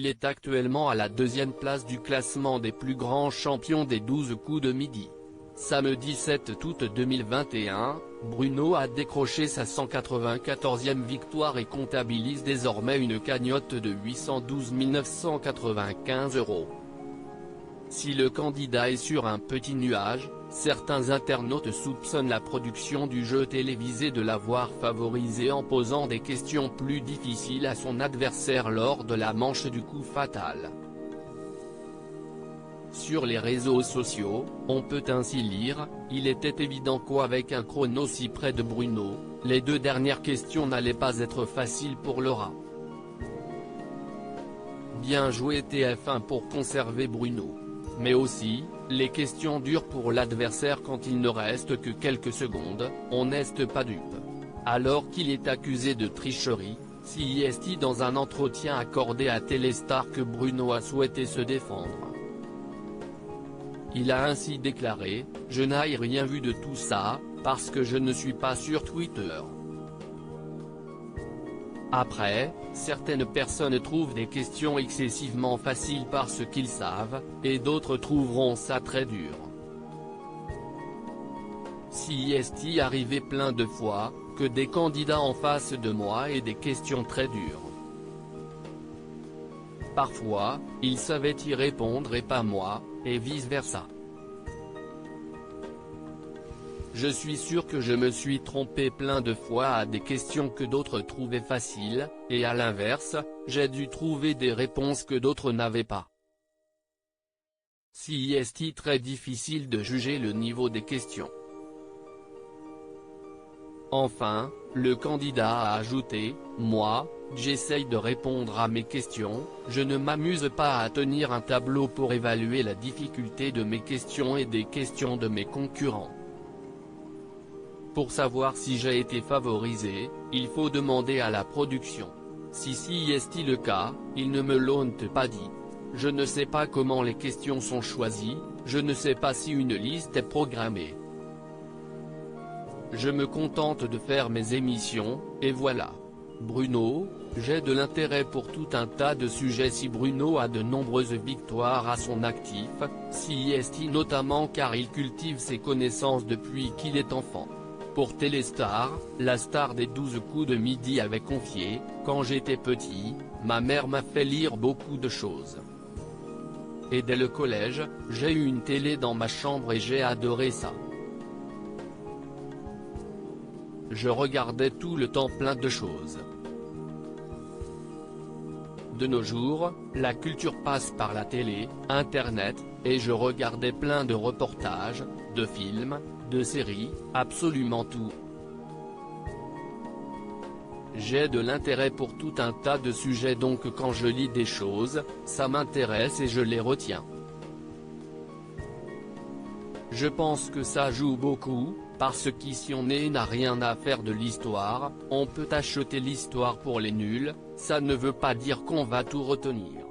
Il est actuellement à la deuxième place du classement des plus grands champions des 12 coups de midi. Samedi 7 août 2021, Bruno a décroché sa 194e victoire et comptabilise désormais une cagnotte de 812 995 €. Si le candidat est sur un petit nuage, certains internautes soupçonnent la production du jeu télévisé de l'avoir favorisé en posant des questions plus difficiles à son adversaire lors de la manche du coup fatal. Sur les réseaux sociaux, on peut ainsi lire « Il était évident qu'avec un chrono si près de Bruno, les deux dernières questions n'allaient pas être faciles pour le rat. Bien joué TF1 pour conserver Bruno. Mais aussi, les questions dures pour l'adversaire quand il ne reste que quelques secondes, on n'est pas dupe. » Alors qu'il est accusé de tricherie, CIST dans un entretien accordé à Téléstar que Bruno a souhaité se défendre. Il a ainsi déclaré « Je n'ai rien vu de tout ça, parce que je ne suis pas sur Twitter. » Après, certaines personnes trouvent des questions excessivement faciles parce qu'ils savent, et d'autres trouveront ça très dur. CIST arrivé plein de fois, que des candidats en face de moi et des questions très dures. Parfois, ils savaient y répondre et pas moi, et vice-versa. Je suis sûr que je me suis trompé plein de fois à des questions que d'autres trouvaient faciles, et à l'inverse, j'ai dû trouver des réponses que d'autres n'avaient pas. CIST très difficile de juger le niveau des questions. Enfin, le candidat a ajouté « Moi, j'essaye de répondre à mes questions, je ne m'amuse pas à tenir un tableau pour évaluer la difficulté de mes questions et des questions de mes concurrents. Pour savoir si j'ai été favorisé, il faut demander à la production. Si est le cas, ils ne me l'ont pas dit. Je ne sais pas comment les questions sont choisies, je ne sais pas si une liste est programmée. Je me contente de faire mes émissions, et voilà. Bruno, j'ai de l'intérêt pour tout un tas de sujets. Si Bruno a de nombreuses victoires à son actif, CIST notamment car il cultive ses connaissances depuis qu'il est enfant. Pour Téléstar, la star des 12 coups de midi avait confié « Quand j'étais petit, ma mère m'a fait lire beaucoup de choses. Et dès le collège, j'ai eu une télé dans ma chambre et j'ai adoré ça. Je regardais tout le temps plein de choses. » De nos jours, la culture passe par la télé, Internet, et je regardais plein de reportages, de films, de séries, absolument tout. J'ai de l'intérêt pour tout un tas de sujets donc quand je lis des choses, ça m'intéresse et je les retiens. Je pense que ça joue beaucoup, parce qu'ici on n'a rien à faire de l'histoire, on peut acheter l'histoire pour les nuls, ça ne veut pas dire qu'on va tout retenir.